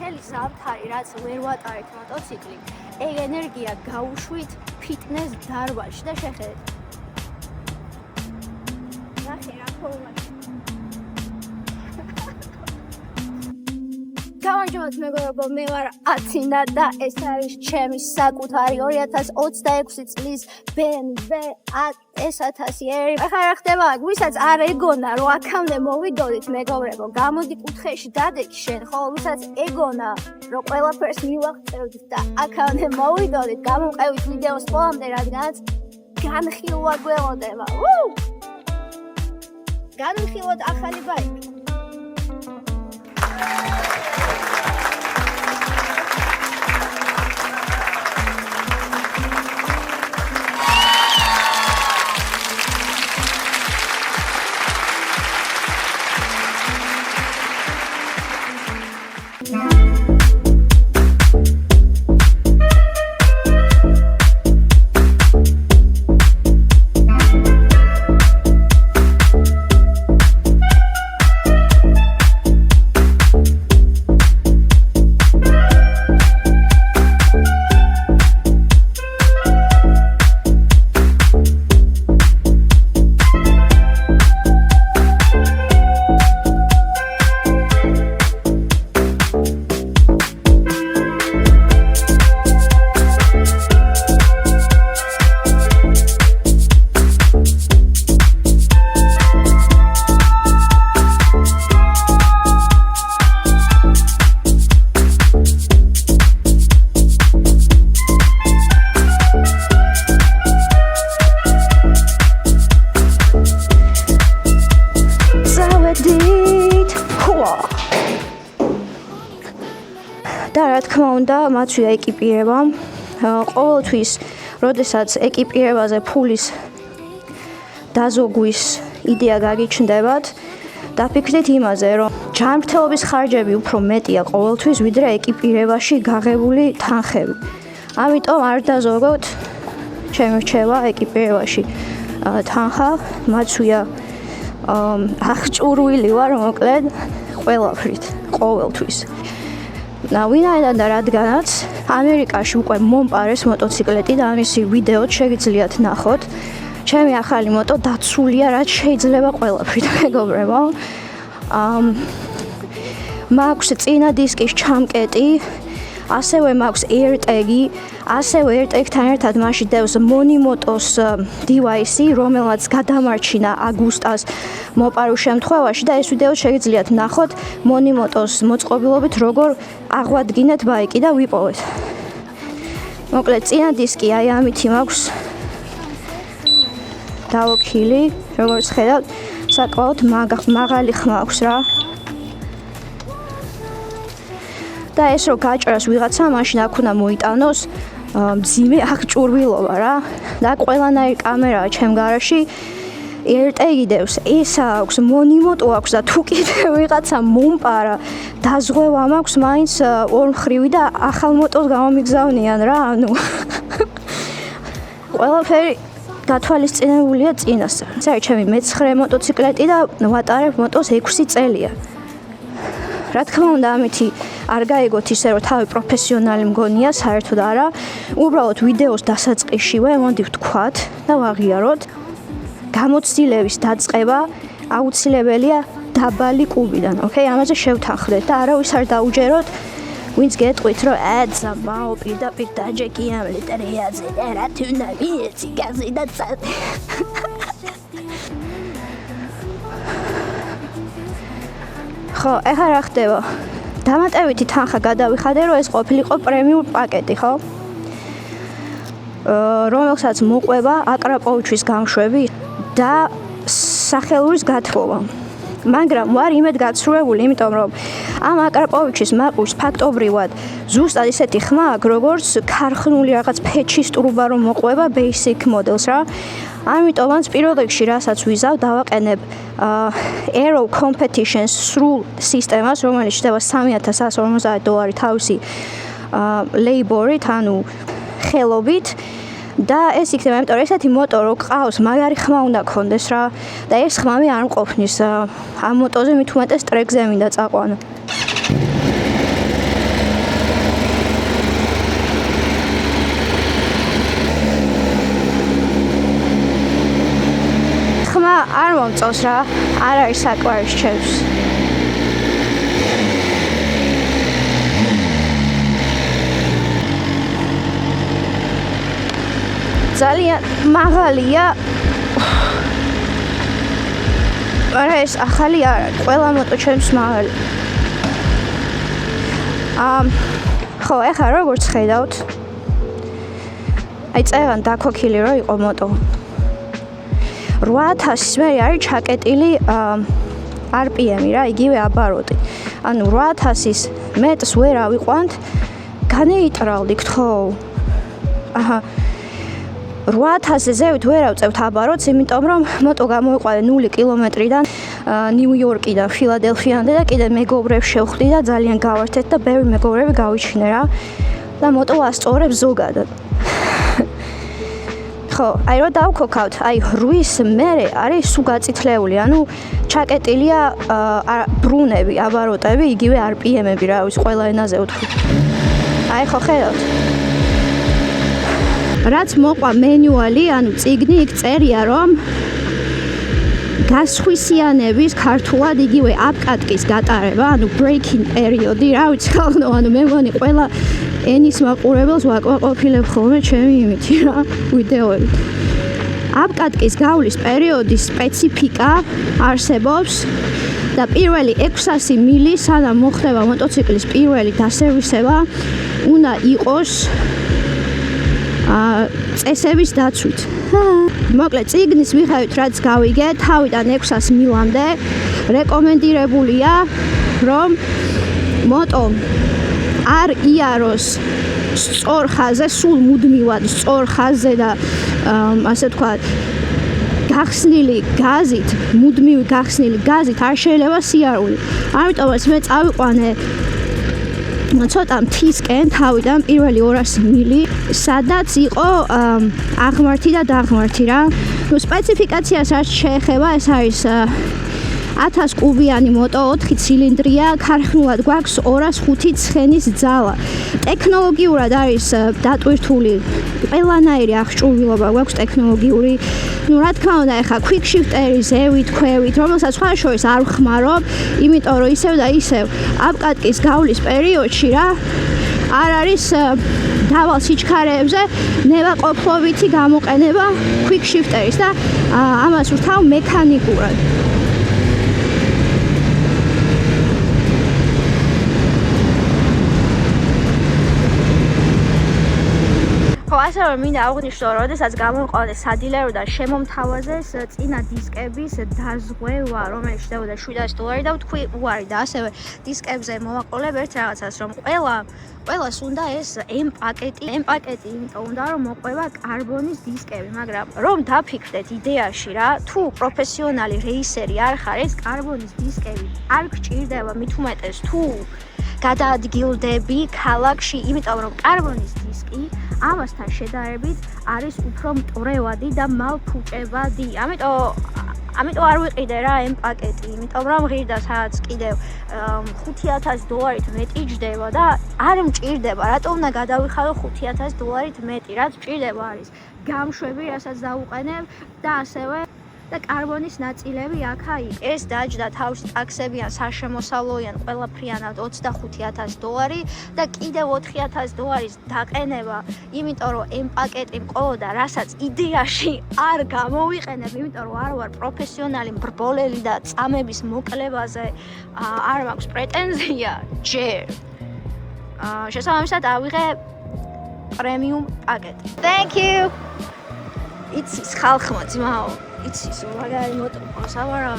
მთელი ზამთარი რაც ვერ ვატარეთ მოტოციკლი, ეგ ენერგია გავუშვით ფიტნეს დარბაზში და შეხედეთ. ნახე რა ფორმატი. გამარჯობათ მეგობრებო, მე ვარ აცინა და ეს არის ჩემი საკუთარი 2026 წლის BMW 1000R. ახლა რა ხდება? ვისაც არ ეგონა რომ აქამდე მოვიდოდით მეგობრებო, გამოდი კუთხეში დადექი შენ, ხო, ვისაც ეგონა რომ ყველაფერს მივაღწევდით და აქამდე მოვიდოდით, გამოვყევით ვიდეოს ყველამდე, რადგანაც განხილვა გველოდება. განხილვად ახალი ბაიკი. და რა თქმა უნდა, მათვია ეკიპირება. ყოველთვის, როდესაც ეკიპირებაზე ფულის დაზოგვის იდეა გაგიჩნდებათ, დაფიქრდით იმაზე, რომ ჯანმრთელობის ხარჯები უფრო მეტია ყოველთვის, ვიდრე ეკიპირებაში გაღებული თანხები. ამიტომ არ დაზოგოთ, ჩემი რჩევა ეკიპირებაში თანხა, მათვია აღჭურვილი ვარ, მოკლედ, ყველაფრით, ყოველთვის. ვინაიდან და რადგანაც ამერიკაში უკვე მომპარეს მოტოციკლეტი და ამისი ვიდეოც შეგიძლიათ ნახოთ. ჩემი ახალი მოტო დაცულია, რაც შეიძლება ყველაფრით, მეგობრებო. მაქვს წინა დისკის ჩამკეტი, ასევე მაქვს AirTag-ი, ასევე AirTag-თან ერთად მასში დევს მონიმოტოს დივაისი, რომელმაც გადამარჩინა აგვისტოს მოპარულ შემთხვევაში და ეს ვიდეო შეგიძლიათ ნახოთ მონიმოტოს მოწყობილობით, როგორ აღვადგინეთ ბაიკი და ვიპოვეთ. მოკლედ, წინა დისკი აი ამითი მაქვს დავოქილი, როგორც ხედავთ, საკმაოდ მაღალი ხმა აქვს რა. და ეს რო გაჭრას ვიღაცა, მაშინ აქ უნდა მოიტანოს მძიმე აღჭურვილობა რა. და ყველანაირი კამერაა ჩემ გარაში. AirTag-ი დევს, ეს აქვს, მონიმოტო აქვს და თუ კიდე ვიღაცა მომპარა, დაზღვევა მაქვს მაინც ორმხრივი და ახალ მოტოს გამომიგზავნიან რა, ანუ ყველაფერი გათვალისწინებულია წინასწარ. ეს არის ჩემი მე-9 მოტოციკლეტი და ვატარებ მოტოს 6 წელია. რა თქმა უნდა, ამითი არ გაიგოთ ისე, რომ თავი პროფესიონალი მგონია, საერთოდ არა. უბრალოდ ვიდეოს დასაწყისშივე მოდი ვთქვათ და ვაღიაროთ. გამოცდილების დაწყება აუცილებელია დაბალი კუბიდან, ოკეი? ამაზე შევთანხმდეთ და არავის არ დაუჯეროთ, ვინც გეტყვით, რომ ძმაო, პირდაპირ დაჯექი ამ ლიტერიაზე და რა თუნდა ვიცი, გაზი და წადი. ხო, ეხლა რა ხდება? დამატებითი თანხა გადავიხადე, რომ ეს ყოფილიყო პრემიუმ პაკეტი, ხო? რომელსაც მოყვება აკრაპოვიჩის გამშვები და სახელურის გათხოვა. მაგრამ ვარ იმედ გაცრუებული, იმიტომ რომ ამ აკრაპოვიჩის მაყურს ფაქტობრივად ზუსტად ისეთი ხმა აქვს, როგორც ქარხნული რაღაც ფეჩის ტრუბა რომ მოყვება basic models რა. ამიტომაც პირველ რიგში რასაც ვიზავ, დავაყენებ Aero Competitions სრულ სისტემას, რომელიც ხდება $3150 თავისი labor-ით, ანუ ხელობით. და ეს იქნება, იმიტომ რომ ესეთი მოტო რო ყავს, მაგარი ხმა უნდა გქონდეს რა და ეს ხმამი არ მყოფნის ამ მოტოზე, მით უმეტეს ტრეკზე მინდა წაყვანო. მიყავს რა, არ არის საკვარის ჩემს. ძალიან მაღალია. არა ეს ახალი არ არის, ყველა მოტო ჩემს მაღალი. ხო, ეხლა როგორც ხედავთ, აი წევან დაქოქილი რო იყო მოტო. 8000-ის მე არის ჩაკეტილი RPM-ი რა, იგივე აბაროტი. ანუ 8000-ის მეტს ვერ ავიყვანთ, განეიტრალდით ხო? აჰა. 8000-ზე ზევით ვერ ავწევთ აბაროტს, იმიტომ რომ მოტო გამოიყვანე 0 კილომეტრიდან ნიუ-იორკიდან ფილადელფიამდე და კიდე მეგობრებს შევხვდი და ძალიან გავართეთ და ბევრი მეგობრები გავიჩინე რა. და მოტო ასწორებს ზოგადად. ხო, აი რო დავქოქავთ, აი 8-ის მერე არის სულ გაწითლეული, ანუ ჩაკეტილია ბრუნები, აბაროტები, იგივე RPM-ები რა, ის ყველა ენაზე ვთქვი. აი ხო ხედავთ. რაც მოყვა მენუალი, ანუ წიგნი, იქ წერია რომ გასხვისიანების ქართულად იგივე აპკატკის გატარება, ანუ breaking პერიოდი, რა ვიცი ხალხო, ანუ მე მგონი ყველა ენის მაყურებელს ვაკმაყოფილებ ხოლმე ჩემი იმითი რა, ვიდეოებით. აპკატკის გავლის პერიოდის სპეციფიკა არსებობს და პირველი 600 მილი სანამ მოხდება მოტოციკლის პირველი დასერვისება, უნდა იყოს წესების დაცვით. მოკლედ წიგნის მიხედვით რაც გავიგე, თავიდან 600 მილამდე რეკომენდირებულია, რომ მოტო არ იაროს სწორ ხაზზე, სულ მუდმივად სწორ ხაზზე და ასე ვთქვათ, გახსნილი გაზით, მუდმივი გახსნილი გაზით არ შეიძლება სიარული. ამიტომაც მე წავიყვანე ცოტა მთისკენ თავიდან პირველი 200 მილი, სადაც იყო აღმართი და დაღმართი რა. ნუ სპეციფიკაციას რაც შეეხება, ეს არის 1000 კუბიანი მოტო, 4 ცილინდრია, ქარხნულად გვაქვს 205 ცხენის ძალა. ტექნოლოგიურად არის დატვირთული ყველანაირი აღჭურვილობა გვაქვს ტექნოლოგიური. ნუ რა თქმა უნდა, ეხა quick shifter-ი ზევით, ქვევით, რომელსაც სხვა შორის არ ვხმარობ, იმიტომ რომ ისევ და ისევ აპკატკის გავლის პერიოდში რა არ არის დავალ სიჩქარეებზე ნებაყოფლობითი გამოყენება quick shifter-ის და ამას ვთავ მექანიკურად. ასე რომ მინდა აღვნიშნო, რომ როდესაც გამოიყვანეს სადილეროდან შემომთავაზეს წინა დისკების დაზღვევა, რომელიც შევიდა $700 და ვთქვი უარი და ასევე დისკებზე მოვაყოლებ ერთ რაღაცას, რომ ყველას უნდა ეს M პაკეტი, იმიტომ უნდა რომ მოყვება კარბონის დისკები, მაგრამ რომ დაფიქრდეთ იდეაში რა, თუ პროფესიონალი რეისერი არ ხარ, ეს კარბონის დისკები არ გჭირდება, მით უმეტეს თუ გადაადგილდები ქალაქში, იმიტომ რომ კარბონის დისკი ამასთან შედარებით არის უფრო მტვრევადი და მალფუჭებადი. ამიტომ არ ვიყიდე რა M პაკეტი, იმიტომ რომ ღირდა სადაც კიდევ $5000-ით მეტი ჯდება და არ მჭირდება. რატომ უნდა გადავიხადო $5000-ით მეტი? რაც მჭირდება არის გამშვები, რასაც დავუყენებ და ასევე და კარბონის ნაწილები აქა-იქ. ეს დაჯდა თავის ტაქსებიან, საშემოსავლოიან ყველაფრიანად $25000 და კიდევ $4000 დაყენება, იმიტომ რომ M პაკეტი მყოლოდა, რასაც იდეაში არ გამოვიყენებ, იმიტომ რომ არ ვარ პროფესიონალი მბრბოლელი და წამების მოკლებაზე არ მაქვს პრეტენზია ჯერ. შესაბამისად ავიღე პრემიუმ პაკეტი. Thank you. იცის ხალხმა ძმაო. იცის მაგარი მოტო სავარა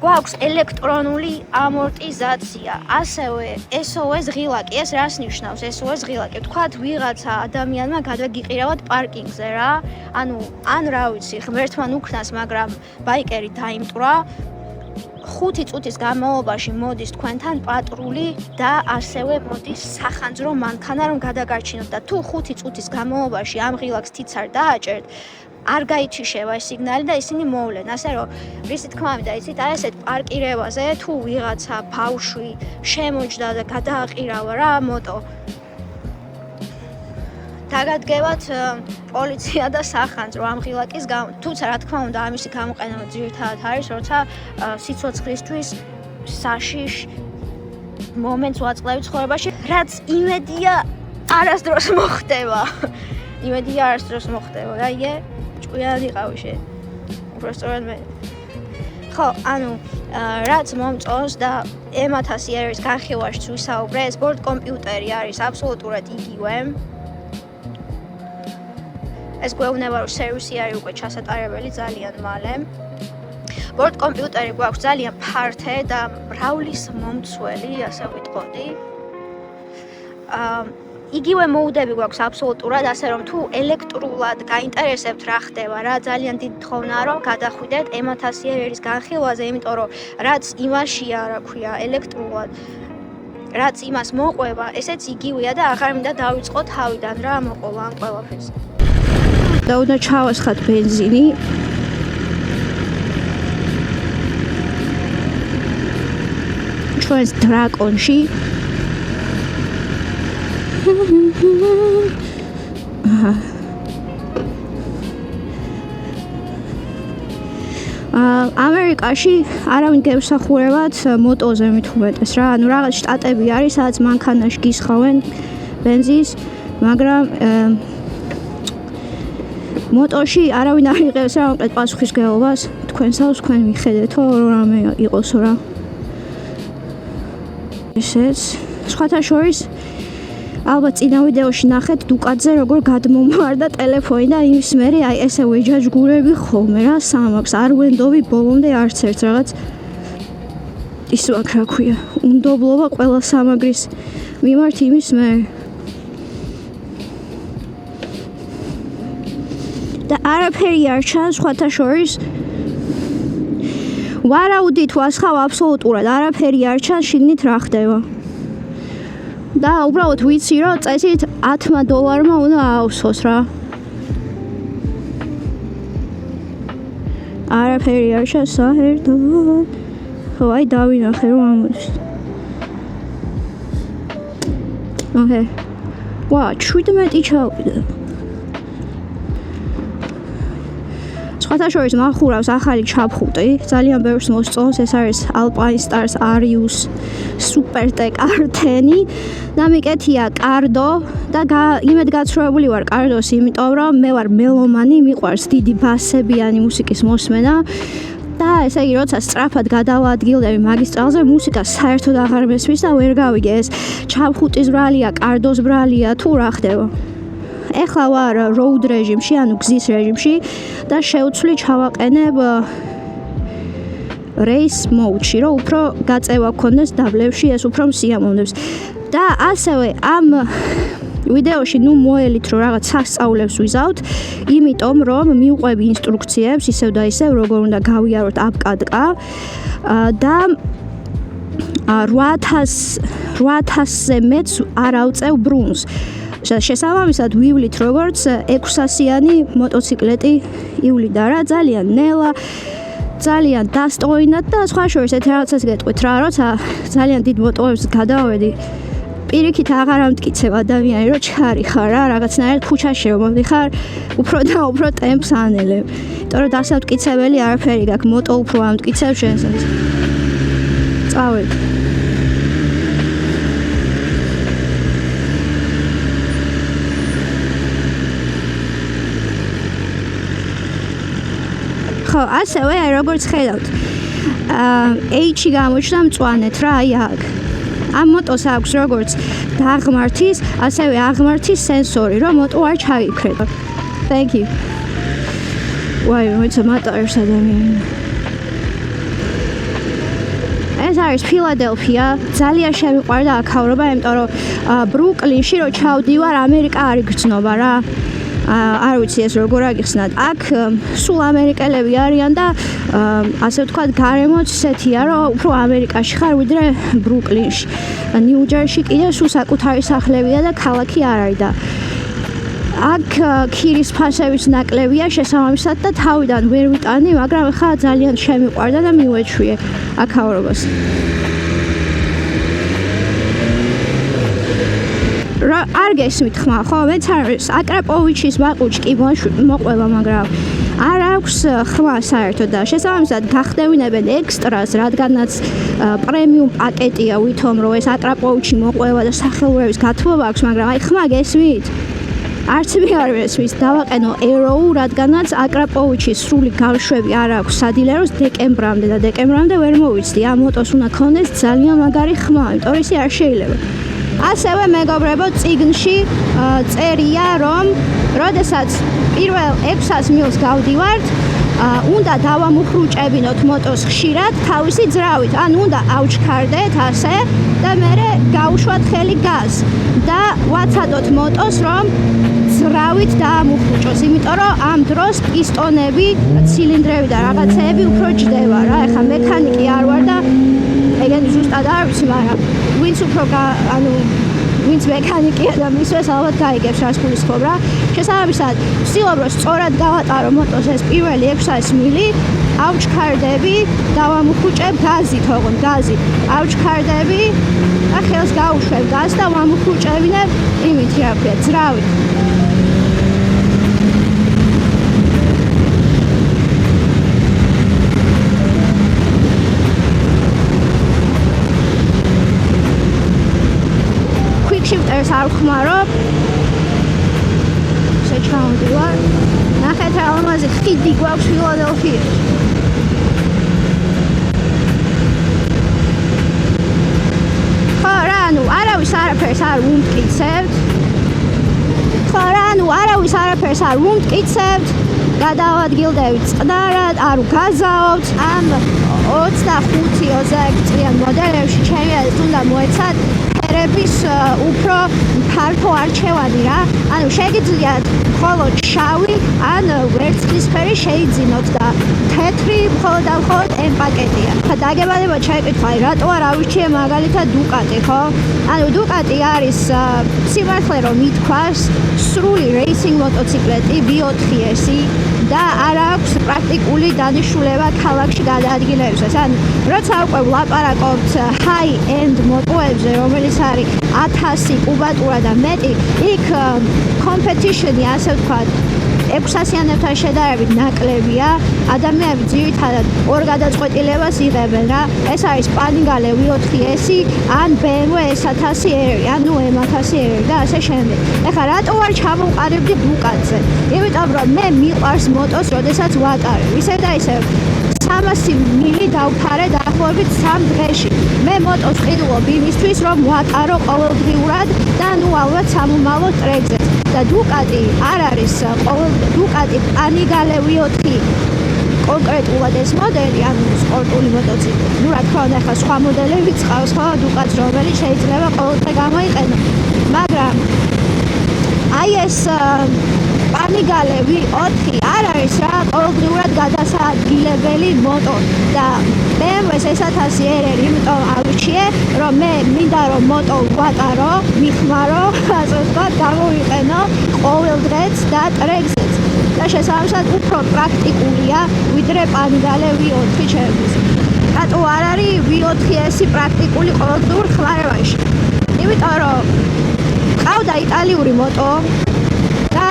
გვაქვს ელექტრონული ამორტიზაცია, ასევე SOS ღილაკი. ეს რას ნიშნავს SOS ღილაკი? თქვათ ვიღაცა ადამიანმა გადაგიყირავად პარკინგზე რა, ანუ ან რა ვიცი, ღმერთმა უქნას, მაგრამ ბაიკერი დაიმტვრა, 5 წუთის განმავლობაში მოდის თქვენთან პატრული და ასევე მოდის სახანძრო მანქანა რომ გადაგარჩინოთ და თუ 5 წუთის განმავლობაში ამ ღილაკს თიც არ დააჭერთ, არ გაიჩიშება ეს სიგნალი და ისინი მოვლენ. ასე რომ რისი თქმა მინდა იცით, აი ესეთ პარკირებაზე თუ ვიღაცა ბავშვი შემოჯდა და გადააყირავა რა მოტო, დაგადგევათ პოლიცია და სახანძრო ამ ღილაკის გამო. თუმცა რა თქმა უნდა ამისი გამოყენება ძირითადად არის, როცა სიცოცხლისთვის საშიშ მომენტს ვაწყდებით ცხოვრებაში, რაც იმედია არასდროს მოხდება. იმედია არასდროს მოხდება. რაიე? ჭკვიანი ყავი შენ. უბრალოდ მე. ხო, ანუ რაც მომწონს და M1000-ის განხილვაშიც ვისაუბრე, ეს ბორდ კომპიუტერი არის აბსოლუტურად იგივე. ეს გვეუბნება, რომ სერვისი არის უკვე ჩასატარებელი ძალიან მალე. ბორდ კომპიუტერი გვაქვს ძალიან ფართე და მრავლის მომცველი, ასე ვიტყოდი. იგივე მოუდები გვაქვს აბსოლუტურად, ასე რომ თუ ელექტრულად გაინტერესებთ რა ხდება, რა ძალიან დიდი თხოვნაა, რომ გადახვიდეთ M1000-ის განხილვაზე, იმიტომ რომ რაც იმაშია, რა ქვია, ელექტრულად, რაც იმას მოყვება, ესეც იგივეა და აღარ მინდა დავიწყო თავიდან რა მოყოლა ამ ყველაფერს. და უნდა ჩავასხათ ბენზინი. ჩვენს დრაკონში. ამერიკაში არავინ გემსახურებად მოტოზე მithumetes რა, ანუ რაღაც შტატები არის, სადაც მანქანაში გისხავენ ბენზინს, მაგრამ მოტოში არავინ არ იღებს რა უკეთ პასუხისმგებლობას, თქვენსავს თქვენ მიხედეთო რამე იყოსო რა. ესეც სხვათა შორის ალბათ წინა ვიდეოში ნახეთ დუკაძე როგორ გადმომარდა ტელეფონი და იმის მერე აი ესე ვეჯაჯგურები ხოლმე რა სამaks არ ვენდობი ბოლომდე არც ერთ რაღაც ის ვაკ რა ქვია უნდობლობა ყველა სამაგრის მიმართ იმის მერე და არაფერი არ ჩანს სხვათა შორის ვარაუდით ვასხავ აბსოლუტურად არაფერი არ ჩანს შიგნით რა ხდება და უბრალოდ ვიცი რომ წესით $10 უნდა აავსოს რა არაფერი არ ჩანს საერთოდ ხო აი დავინახე რომ ამოდის ოკეი ვა 17 ჩავიდა სხვათა შორის მახურავს ახალი ჩაფხუტი ძალიან ბევრს მოსწონს ეს არის Alpine Stars Arius Supertech R10 და მიკეთია კარდო და იმედგაცრუებული ვარ კარდოს იმიტომ რომ მე ვარ მელომანი მიყვარს დიდი ბასებიანი მუსიკის მოსმენა და ესე იგი როცა სწრაფად გადავადგილდები მაგისტრალზე მუსიკა საერთოდ აღარ მესმის და ვერ გავიგე ეს ჩაფხუტის ბრალია კარდოს ბრალია თუ რა ხდება ეხლა ვარ road რეჟიმში, ანუ გზის რეჟიმში და შევცვლი ჩავაყენებ race mode-ში, რომ უფრო გაწევა გქონდეს დაბლებში, ეს უფრო მსიამოვნებს. და ასევე ამ ვიდეოში ნუ მოელით რომ რაღაც სასწაულებს ვიზავთ, იმიტომ რომ მიუყვები ინსტრუქციებს, ისევ და ისევ როგორ უნდა გავიაროთ აპკატკა და 8000-ზე მეტს არ ავწევ ბრუნს. შესაბამისად ვივლით როგორც 600-იანი მოტოციკლეტი ივლიდა რა ძალიან ნელა ძალიან დასტოინად და სხვა შორის ერთ რაღაცას გეტყვით რა როცა ძალიან დიდ მოტოებს გადავედი პირიქით აღარ ამტკიცებ ადამიანი რომ ჩარი ხარ რა რაღაცნაირად ქუჩაში რომ მოდიხარ უფრო და უფრო ტემპს ანელებ იმიტომ რომ დასამტკიცებელი არაფერი გაქვს მოტო უფრო ამტკიცებს შენსაც წავედ ასევე როგორც ხედავთ H-ი გამოჩნდა მწვანეთ რა აი აქ ამ მოტოს აქვს როგორც დაღმართის ასევე აღმართის სენსორი რომ მოტო არ ჩაიქრება thank you ვაი მოიცა მატარებს ადამიანი ეს არის ფილადელფია ძალიან შემიყვარდა აქავრობა იმიტომ რომ ბრუკლინში რომ ჩავდივარ ამერიკა არ იგრძნობა რა არ ვიცი ეს როგორ აგიხსნათ აქ სულ ამერიკელები არიან და ასე ვთქვათ გარემოც ისეთია რომ უფრო ამერიკაში ხარ ვიდრე ბრუკლინში ნიუ-ჯერსიში კიდე სულ საკუთარი სახლებია და ქალაქი არ არის და აქ ქირის ფასების ნაკლებია შესაბამისად და თავიდან ვერ ვიტანი მაგრამ ხა ძალიან შემიყვარდა და მივეჩვიე აქავრობას არ გესმით ხმა, ხო? მეც არ აკრაპოვიჩის მაყუჩ კი მოყვება, მაგრამ არ აქვს ხმა საერთოდ და შესაბამისად გახდევინებენ ექსტრას, რადგანაც პრემიუმ პაკეტია ვითომ რომ ეს აკრაპოვიჩი მოყვება და სახელურების გათბობა აქვს, მაგრამ აი ხმა გესმით? არც მე არ მესმის, დავაყენო ეროუ, რადგანაც აკრაპოვიჩის სრული გავშვები არ აქვს სადილეროს დეკემბრამდე და დეკემბრამდე ვერ მოვიცდი. ამ მოტოს უნდა ქონდეს ძალიან მაგარი ხმა, იმიტომ რომ ისე არ შეიძლება. ასევე მეგობრებო, წიგნში წერია, რომ როდესაც პირველ 600 მილს გავდივართ, უნდა დავამუხრუჭებინოთ მოტოს ხშირად თავისი ძრავით, ან უნდა ავჩქარდეთ ასე და მერე გავუშვათ ხელი გაზს და ვაცადოთ მოტოს, რომ ძრავით დაამუხრუჭოს, იმიტომ რომ ამ დროს პისტონები, ცილინდრები და რაღაცეები უფრო ჯდება რა. ეხლა მექანიკი არ ვარ და ეგენი ზუსტად არ ვიცი, მაგრამ ვინც მექანიკია და მისვეს ალბათ გაიგებს რას გულისხმობ რა. შესაბამისად, ვცდილობ რომ სწორად გავატარო მოტოს ეს პირველი 600 მილი, ავჩქარდები, დავამუხრუჭებ გაზით, ოღონდ გაზით. ავჩქარდები და ხელს გავუშვებ გაზს და ვამუხრუჭებინებ იმით, რა ქვია, ძრავით. შიფტერს არ ვხმარობ. ესე ჩავდივარ. ნახეთ რა ამაზე ხიდი გვაქვს ფილადელფიაში. ხო რა, არავის არაფერს არ უმტკიცებთ. არ უმტკიცებთ. გადავადგილდებით წყნარად, არ უგაზაობთ. ამ 25-26 წლიან მოდელებში ჩემი აზრით უნდა მოეცათ ფერების უფრო ფართო არჩევანი რა. ანუ შეგიძლიათ მხოლოდ შავი ან ვერცხლისფერი შეიძინოთ და თეთრი მხოლოდ M პაკეტია. ხა დაგებადება ჩაიკითხა, რატო არ ავირჩიე მაგალითად დუკატი, ხო? ანუ დუკატი არის სიმართლე რომ ითქვას სრული რეისინგ მოტოციკლეტი V4S და არ აქვს პრაქტიკული დანიშნულება ქალაქში გადაადგილებისას. ან როცა უკვე ვლაპარაკობთ high-end მოტოებზე, რომელიც არის 1000 კუბატურა და მეტი, იქ competition-ი, ასე ვთქვათ, 600-იანებთან შედარებით ნაკლებია. ადამიანები ძირითადად ორ გადაწყვეტილებას იღებენ რა. ეს არის Panigale V4S ან BMW S1000R, ანუ M1000R და ასე შემდეგ. ეხლა რატო არ ჩამოვყარებდი დუკატზე? იმიტომ რომ მე მიყვარს მოტოს, როდესაც ვატარებ. ისევ და ისევ 300 მილი დავფარე დაახლოებით 3 დღეში. მე მოტოს ყიდულობ იმისთვის, რომ ვატარო ყოველდღიურად და ალბათ სამომავლო ტრეკზე. და დუკატი არ არის დუკატი Panigale V4 კონკრეტულად ეს მოდელი, ანუ სპორტული მოტოციკლი. რა თქმა უნდა, ახლა სხვა მოდელებიც ყავს, ხო, დუკატს, რომელიც შეიძლება ყოველდღე გამოიყენო. მაგრამ აი ეს Panigale V4 არ არის რა ყოველდღიურად გადასაადგილებელი მოტო და BMW S1000R, იმიტომ ავირჩიე, რომ მე მინდა რომ მოტო ვატარო, მიხმარო, ასე ვთქვათ, გამოვიყენო ყოველდღეც და ტრეკზეც. და შესაბამისად უფრო პრაქტიკულია ვიდრე Panigale V4 ჩემთვის. რატო არ არის V4S პრაქტიკული ყოველდღიურ ხმარებაში? იმიტომ რომ ყავდა იტალიური მოტო და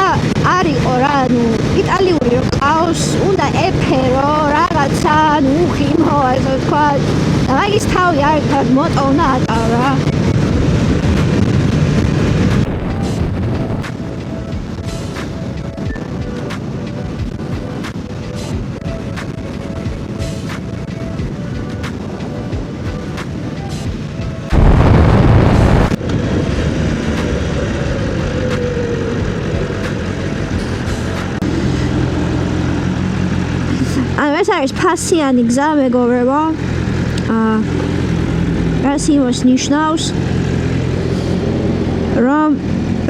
არ იყო რა, ანუ იტალიური რო ყავს, უნდა ეფერო რაღაცა, ანუ უხიმო, ასე ვთქვათ. და მაგის თავი არის, მოტო უნდა ატარო რა. ეს არის ფასიანი გზა, მეგობრებო. რას იმას ნიშნავს, რომ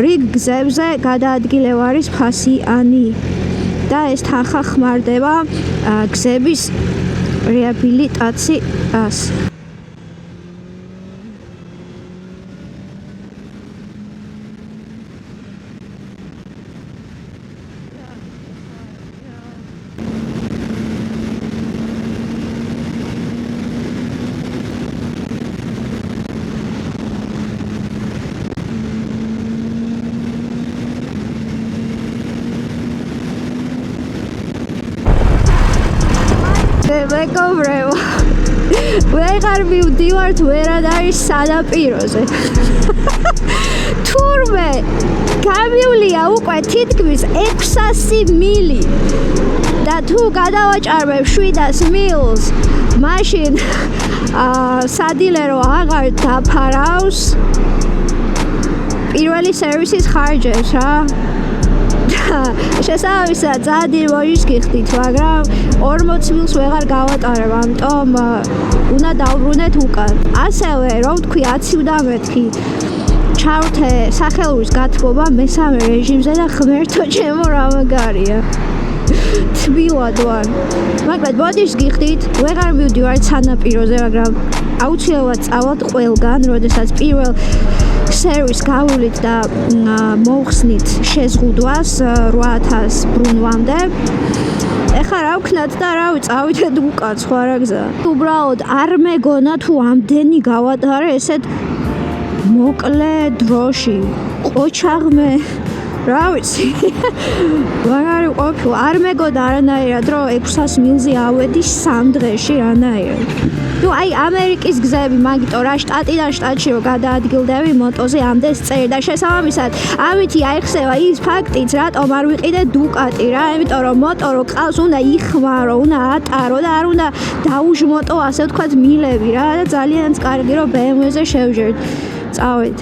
რიგ გზებზე გადაადგილება არის ფასიანი და ეს თანხა ხმარდება გზების რეაბილიტაციას. მეგობრებო. ვეღარ მივდივართ ვერად არის სანაპიროზე. თურმე გამივლია უკვე თითქმის 600 მილი. და თუ გადავაჭარბებ 700 მილს, მაშინ სადილერო აღარ დაფარავს პირველი სერვისის ხარჯებს რა. შესაბამისად ძალიან დიდ მოჟის გიხდით, მაგრამ 40 მილს ვეღარ გავატარებ, ამიტომ უნდა დავბრუნეთ უკან. ასევე, რომ თქვი 10-მეთქი ჩავრთე სახელურის გათბობა მესამე რეჟიმზე და ღმერთო ჩემო რა მაგარია. თბილად ვარ. მაგრამ ბოდიშ გიხდით, ვეღარ მივდივართ სანაპიროზე, მაგრამ აუცილებლად წავალთ ყველგან, როდესაც პირველ სერვის გავვლით და მოვხსნით შეზღუდვას 8000 ბრუნვამდე. ეხლა რა ვქნათ და რა ვწავიდეთ უკან სხვა რა გზა. უბრალოდ არ მეგონა თუ ამდენი გავატარე ესეთ მოკლე დროში. ყოჩაღმე რა ვიცი. ვაღარ ყოფილი. არ მეგონა არანაირად რომ 600 მილზე ავედი 3 დღეში რანაირად. თუ აი ამერიკის გზები მაგიტო რა შტატიდან შტატში რომ გადაადგილდები მოტოზე ამდენს წერი და შესაბამისად ამითი აიხსნება ის ფაქტიც რატომ არ ვიყიდე დუკატი რა, იმიტომ რომ მოტო რო ყავს უნდა იხმარო, უნდა ატარო და არ უნდა დაუჟმოტო ასე ვთქვათ მილები რა და ძალიანაც კარგი რომ BMW-ზე შევჯერთ. წავედ.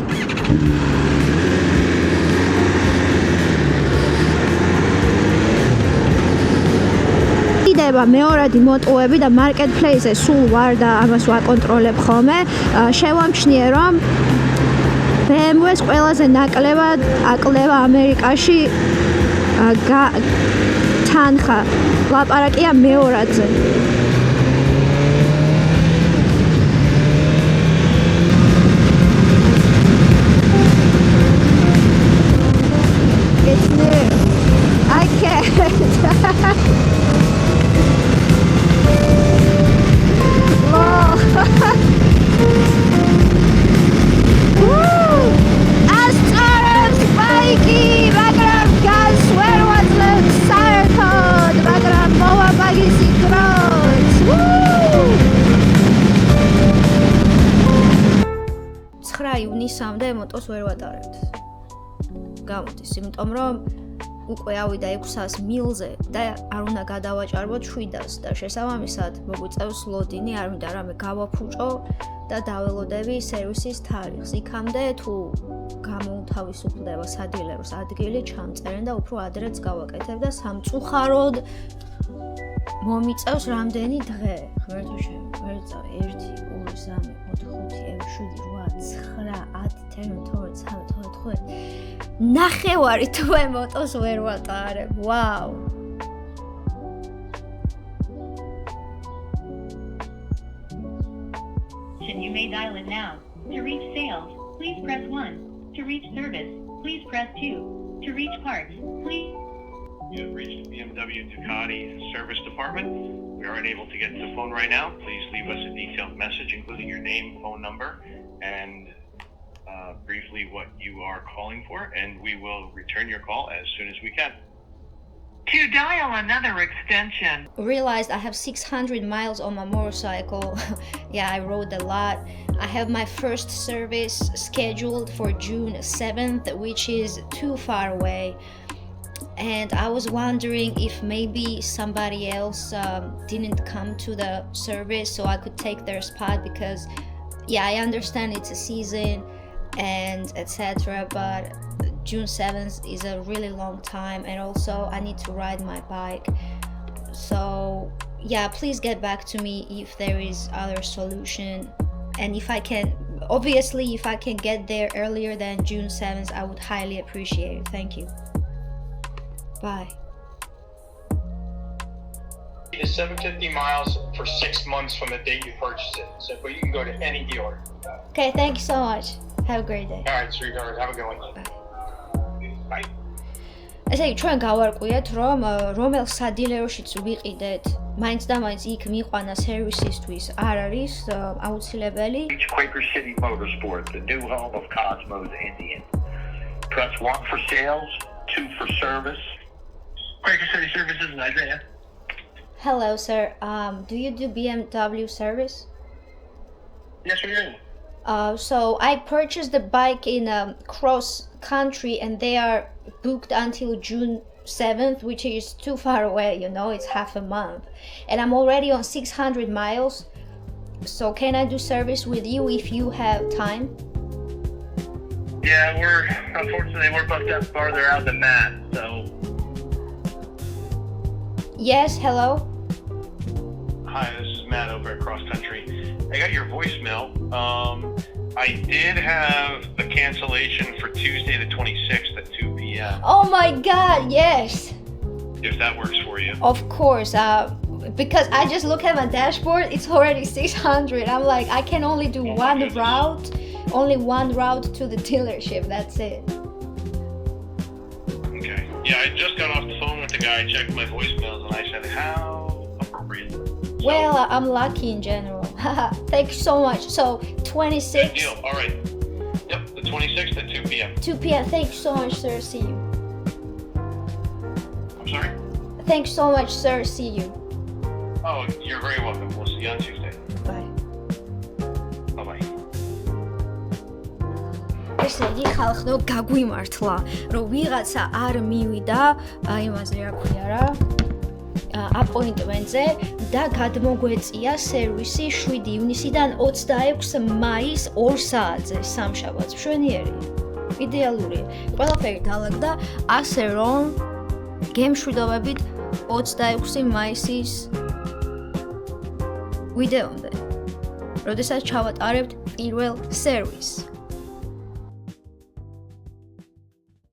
იდება მეორადი მოტოები და მარკეტპლეისზე სულ ვარ და ამას ვაკონტროლებ ხოლმე. შევამჩნიე რომ BMW-ს ყველაზე ნაკლებად აკლდება ამერიკაში თანხა. ლაპარაკია მეორადზე. It's new. I can't. ივნისამდე მოტოს ვერ ვატარებთ. გამოდის, იმიტომ რომ უკვე ავიდა 600 მილზე და არ უნდა გადავაჭარბოთ 700 და შესაბამისად მოგვიწევს ლოდინი, არ მინდა რამე გავაფუჭო და დაველოდები სერვისის თარიღს. იქამდე თუ გამოუთავისუფლდება სადილეროს ადგილი, ჩამწერენ და უფრო ადრეც გავაკეთებ და სამწუხაროდ მომიწევს რამდენი დღე. ღმერთო ჩემო, ვერ წავ 1 2 3 4 5 6 7 8 9 10 11 12 13 ნახევარი თვე მოტოს ვერ ვატარებ. ვაუ. You may dial in now. To reach sales, please press 1. To reach service, please press 2. To reach parts, please. You have reached BMW Ducati Service Department. We are unable to get to the phone right now. Please leave us a detailed message, including your name, phone number, and briefly what you are calling for, and we will return your call as soon as we can. To dial another extension. Realized I have 600 miles on my motorcycle. Yeah, I rode a lot. I have my first service scheduled for June 7th, which is too far away. And I was wondering if maybe somebody else didn't come to the service so I could take their spot because, yeah, I understand it's a season and etc. But June 7th is a really long time and also I need to ride my bike. So, yeah, please get back to me if there is other solution. And if I can, obviously, if I can get there earlier than June 7th, I would highly appreciate it. Thank you. Bye. It's 750 miles for 6 months from the date you purchase it. So, but you can go to any dealer. Okay, thank you so much. Have a great day. All right, sweetheart. Have a good one. Bye. ესე იგი ჩვენ გავარკვიეთ რომ რომელ სადილეროშიც ვიყიდეთ, მაინც და მაინც იქ მიყვანა სერვისისთვის არ არის აუცილებელი. Quaker City Motorsport, the new home of Cosmos Indian. Press 1 for sales, 2 for service. Quaker City Services, Isaiah. Hello, sir. Do you do BMW service? Yes, we do. So I purchased the bike in cross country and they are booked until June 7th, which is too far away, you know, it's half a month. And I'm already on 600 miles. So can I do service with you if you have time? Yeah, unfortunately we're booked up farther out than that, so. Yes, hello? Hi, this is Matt over at Cross Country. I got your voicemail. I did have a cancellation for Tuesday the 26th at 2 p.m. Oh my god, yes. If that works for you. Of course, because I just look at my dashboard, it's already 600. I'm like, I can only do only one route to the dealership, that's it. Okay. Yeah, I just got off the phone with the guy, checked my voicemails, and I said, how appropriate. So, Well, I'm lucky in general. Thank you so much. So, good 26, deal. All right. Yep, the 26th at 2 p.m. 2 p.m. Thank you so much, sir. See you. I'm sorry? Thank you so much, sir. See you. Oh, you're very welcome. We'll see you on Tuesday. Bye. Bye-bye. ესე იგი ხალხო გაგვიმართლა რომ ვიღაცა არ მივიდა იმაზე რა ქვია რა აპოინტმენტზე და გადმოგვეწია სერვისი 7 ივნისიდან 26 მაის 2 საათზე სამშაბათს მშვენიერი იდეალურია ყველაფერი დაალაგდა ასე რომ გემშვიდობებით 26 მაისის ვიდეომდე როდესაც ჩავატარებთ პირველ სერვისს